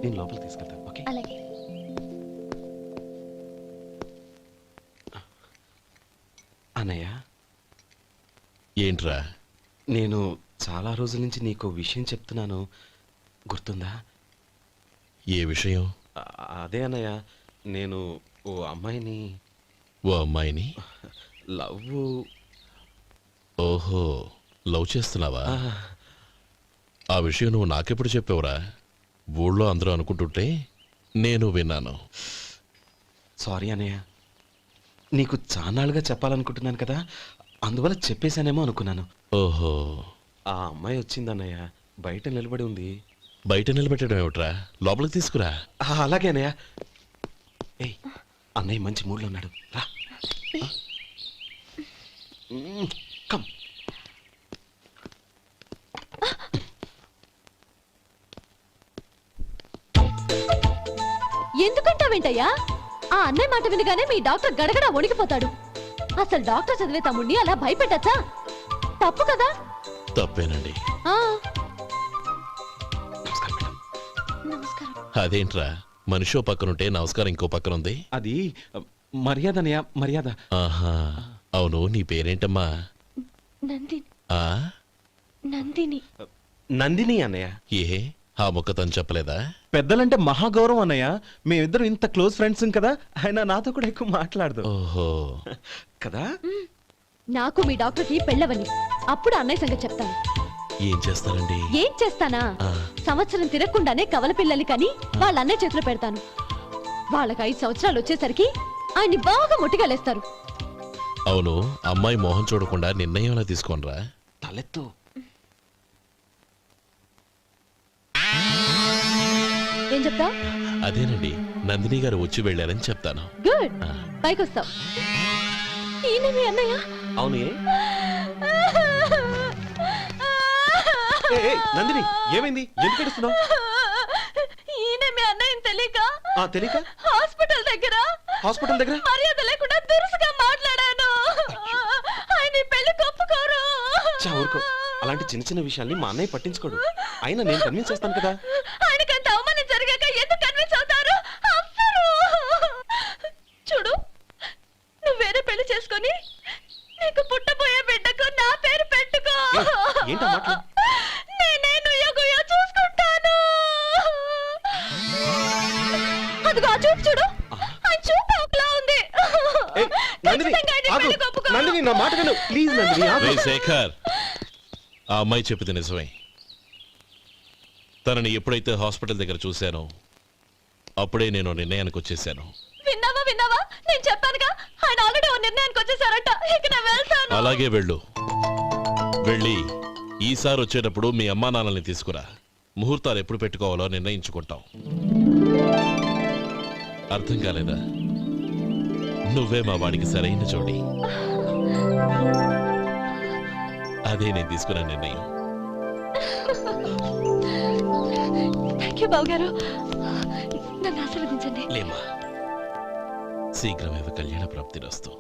నేను లోపలికి తీసుకెళ్తాను. ఓకే? అలాగే. అన్నయ్య, ఏంట్రా? నేను చాలా రోజుల నుంచి నీకు విషయం చెప్తున్నాను, గుర్తుందా? ఏ విషయం? అదే అన్నయ్య, నేను ఓ అమ్మాయిని లవ్. ఓహో, లవ్ చేస్తున్నావా? ఆ విషయం నువ్వు నాకెప్పుడు చెప్పావురా? ఊళ్ళో అందరూ అనుకుంటుంటే నేను విన్నాను. సారీ అన్నయ్య, నీకు చాన్నాళ్ళుగా చెప్పాలనుకుంటున్నాను కదా, అందువల్ల చెప్పేశానేమో అనుకున్నాను. ఓహో, ఆ అమ్మాయి వచ్చిందన్నయ్య, బయట నిలబడి ఉంది. బయట నిలబెట్టడం ఏమిట్రా? లోపలికి తీసుకురా. అలాగే అన్నయ్య. ఏయ్, అన్నయ్య మంచి మూడ్లో ఉన్నాడు, రా. కమ్. ఎందుకంటావేంటయ్యా? ఆ అన్నయ్య మాట వినగానే మీ డాక్టర్ గడగడ వణికిపోతాడు. అసలు డాక్టర్ చదివే తమ్ముడిని అలా భయపెట్టచ్చా? తప్పు కదా? తప్పేనండి. నమస్కారం. అదేంట్రా, మనిషో పక్కనుంటే నమస్కారం ఇంకో పక్కన ఉంది? అది మర్యాద అన్నయ్య, మర్యాద. ఆహా, అవును, నీ పేరేంటమ్మా? నందిని. ఆ నందిని. నందిని అన్నయ్య. ఏ, ఆ మొక్క తను చెప్పలేదా? పెద్దలంటే మహాగౌరవం అన్నయ్య, మేమిద్దరం ఇంత క్లోజ్ ఫ్రెండ్స్ కదా, ఆయన నాతో కూడా ఎక్కువ మాట్లాడదు. ఓహో కదా. నాకు మీ డాక్టర్కి పెళ్ళవని, అప్పుడు అన్నయ్య సంగతి చెప్తాను. ఏం చేస్తారండి? ఏం చేస్తానా? సంవత్సరం తిరగకుండానే కవల పిల్లల్ని కని వాళ్ళ అన్నయ్య చేతిలో పెడతాను. వాళ్ళకి 5 సంవత్సరాలు వచ్చేసరికి ఆయన్ని బాగా ముట్టిగలేస్తారు. అవును, అమ్మాయి మోహం చూడకుండా నిర్ణయం ఎలా తీసుకోనరా? తలెత్తు. ఏం చెప్తా? అదేనండి, నందిని గారు వచ్చి వెళ్ళారని చెప్తాను. గుడ్, పైకొస్తావు. ఈయన మీ అన్నయ్య? అవును. నందిని, ఏమైంది? ఎందుకు ఏడుస్తున్నావు? ఈయన మీ అన్నయ్యని తెలియక తెలియక హాస్పిటల్ దగ్గర మర్యాద లేకుండా దురుసుగా మాట్లాడాను. ఆయన ఈ పెళ్లి ఒప్పుకోరు. ఊరుకో, అలాంటి చిన్న చిన్న విషయాల్ని మా అన్నయ్య పట్టించుకోడు. అయినా నేను కన్విన్స్ చేస్తాను కదా. ఆయనకంత అవమానం జరిగాక ఎందుకు కన్విన్స్ అవుతారు? చూడు, నువ్వు వేరే పెళ్లి చేసుకొని నీకు పుట్టబోయే బిడ్డకు నా పేరు పెట్టుకో. ఏంటో మాట్లాడు. నేనే నుయ్యగుయ్య చూసుకుంటాను. అదిగో ఆ చూపు చూడు, ఆ చూపు ఒకలా ఉంది. నందిని, నా మాట విను ప్లీజ్. నందిని, శేఖర్, ఆ అమ్మాయి చెప్పింది నిజమే. తనని ఎప్పుడైతే హాస్పిటల్ దగ్గర చూశానో అప్పుడే నేను నిర్ణయానికి వచ్చేసాను. విన్నావా? నేను చెప్పానుగా, ఆయన ఆల్రెడీ ఓ నిర్ణయానికి వచ్చేసారట. ఇక నేను వెళ్తాను. అలాగే వెళ్ళు. వెళ్ళి ఈసారి వచ్చేటప్పుడు మీ అమ్మా నాన్నల్ని తీసుకురా. ముహూర్తాలు ఎప్పుడు పెట్టుకోవాలో నిర్ణయించుకుంటాం. అర్థం కాలేదా? నువ్వే మా వాడికి సరైన జోడి. అదే నేను తీసుకున్న నిర్ణయం. థాంక్యూ బావగారు, నన్ను ఆశీర్వదించండి. లేమ్మా, శీఘ్రమేవ కళ్యాణ ప్రాప్తిరస్తు.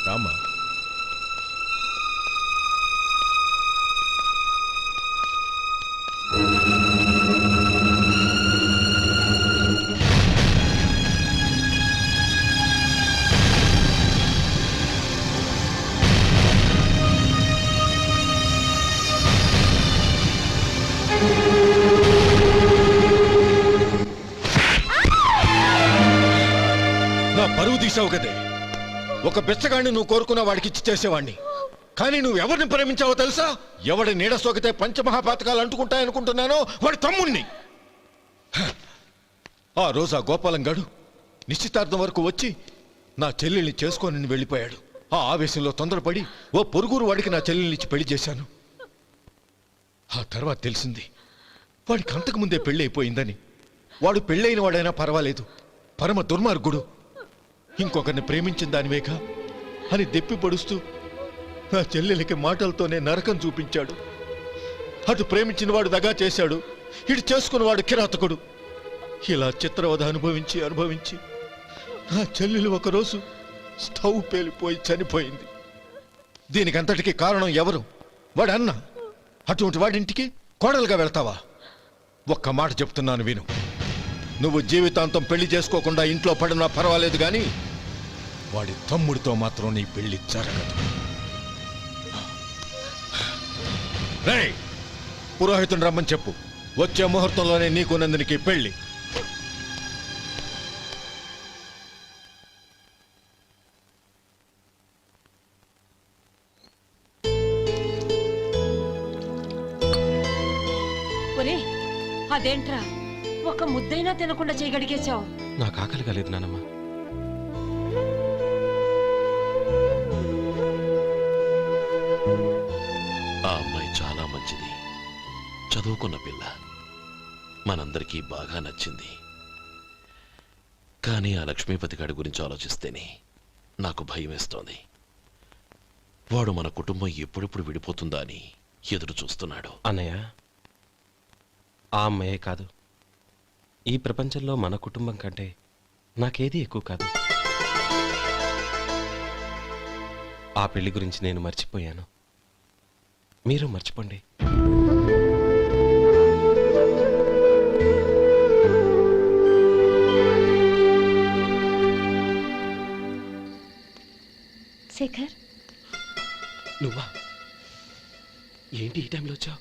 రామ్మా. నా పరువు తీసావు కదే. ఒక బిచ్చగాడిని నువ్వు కోరుకున్న వాడికి ఇచ్చి చేసేవాడిని. కానీ నువ్వు ఎవరిని ప్రేమించావో తెలుసా? ఎవడి నీడ సోకితే పంచమహాపాతకాలు అంటుకుంటాయనుకుంటున్నానో వాడి తమ్ముణ్ణి. ఆ రోజు ఆ గోపాలం గాడు నిశ్చితార్థం వరకు వచ్చి నా చెల్లెల్ని చేసుకోనని వెళ్ళిపోయాడు. ఆ ఆవేశంలో తొందరపడి ఓ పొరుగురు వాడికి నా చెల్లెల్ని ఇచ్చి పెళ్లి చేశాను. ఆ తర్వాత తెలిసింది వాడికి అంతకుముందే పెళ్ళి అయిపోయిందని. వాడు పెళ్ళైన వాడైనా పర్వాలేదు, పరమ దుర్మార్గుడు. ఇంకొకరిని ప్రేమించిన దానివేగా అని దెప్పి పొడుస్తూ నా చెల్లెలికి మాటలతోనే నరకం చూపించాడు. అటు ప్రేమించిన వాడు దగా చేశాడు, ఇటు చేసుకున్నవాడు కిరాతకుడు. ఇలా చిత్రవధ అనుభవించి అనుభవించి నా చెల్లెలు ఒకరోజు స్టవ్ పేలిపోయి చనిపోయింది. దీనికంతటికి కారణం ఎవరు? వాడు అన్న. అటువంటి వాడింటికి కోడలుగా వెళ్తావా? ఒక్క మాట చెప్తున్నాను విను. నువ్వు జీవితాంతం పెళ్లి చేసుకోకుండా ఇంట్లో పడినా పర్వాలేదు కానీ వాడి తమ్ముడితో మాత్రం నీ పెళ్లి జరగదు. రేయ్, పురోహితుని రమ్మని చెప్పు. వచ్చే ముహూర్తంలోనే నీకు నందినికి పెళ్లి. ఒరే, అదేంట్రా ఒక ముద్దైనా తినకుండా చేయగడిగేశావు? నాకు ఆకలి కాలేదు నానమ్మ. ఆ అమ్మాయి చాలా మంచిది, చదువుకున్న పిల్ల, మనందరికీ బాగా నచ్చింది. కానీ ఆ లక్ష్మీపతి గారి గురించి ఆలోచిస్తేనే నాకు భయం వేస్తోంది. వాడు మన కుటుంబం ఎప్పుడెప్పుడు విడిపోతుందా అని ఎదురు చూస్తున్నాడు. అన్నయ్య, ఆ అమ్మాయే కాదు, ఈ ప్రపంచంలో మన కుటుంబం కంటే నాకేది ఎక్కువ కాదు. ఆ పెళ్లి గురించి నేను మర్చిపోయాను, మీరు మర్చిపోండి. శేఖర్, నువ్వా? ఏంటి ఈ టైంలో వచ్చావు?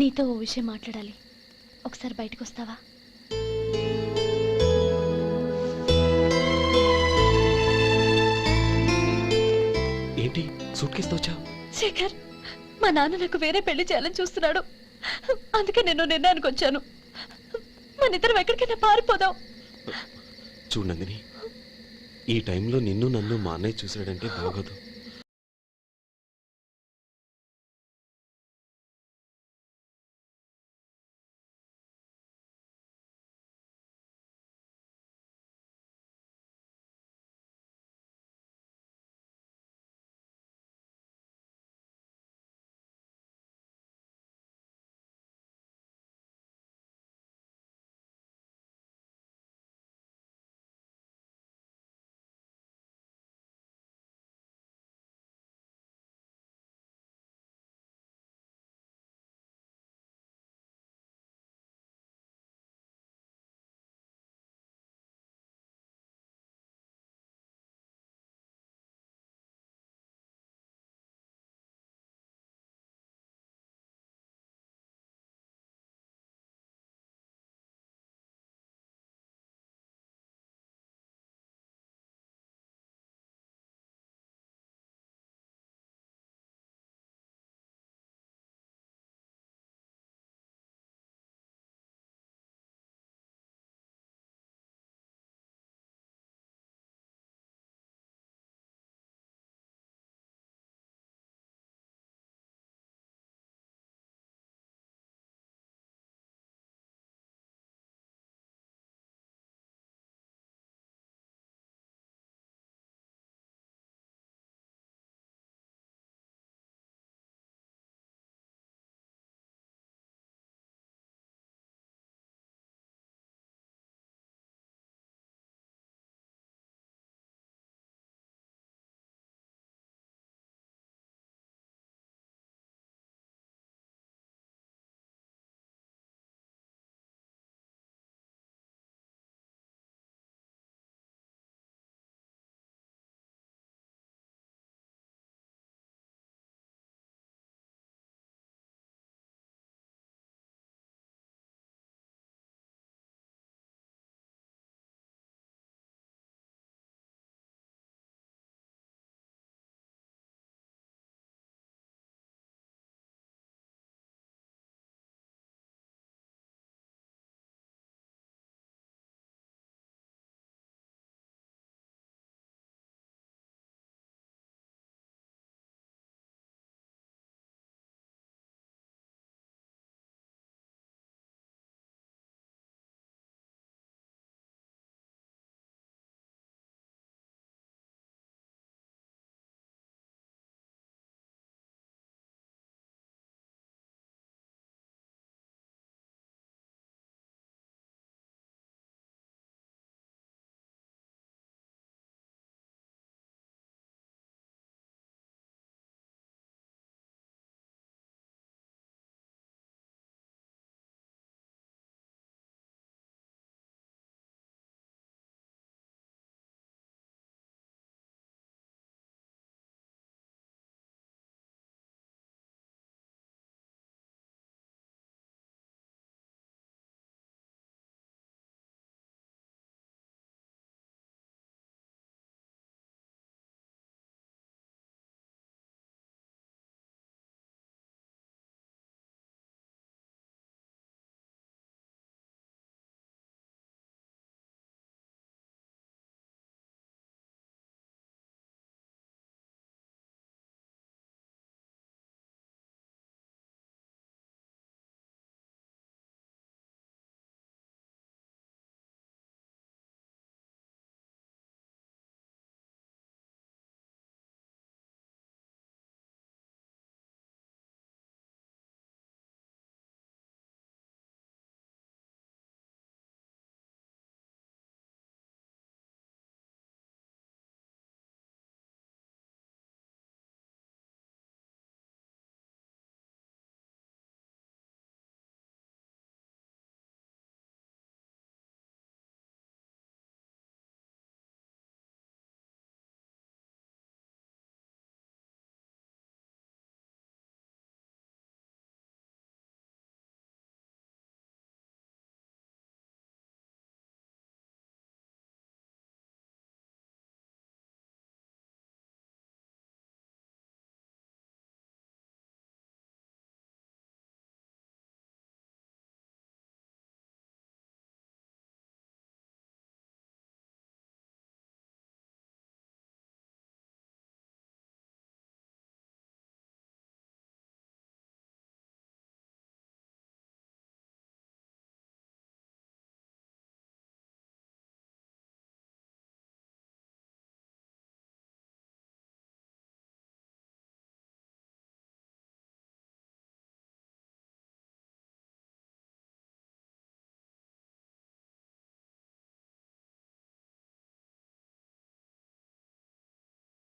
నీతో ఓ విషయం మాట్లాడాలి. ఒకసారి బయటకు వస్తావా? ఏంటి సూట్ కేసుతో వచ్చావు? శేఖర్, మా నాన్న నాకు వేరే పెళ్లి చేయాలని చూస్తున్నాడు. అందుకే నేను నిర్ణయానికి వచ్చాను. మన ఇద్దరం ఎక్కడికైనా పారిపోదాం. చూడండి, ఈ టైంలో నిన్ను నన్ను మా అన్నయ్య చూసాడంటే బాగోదు.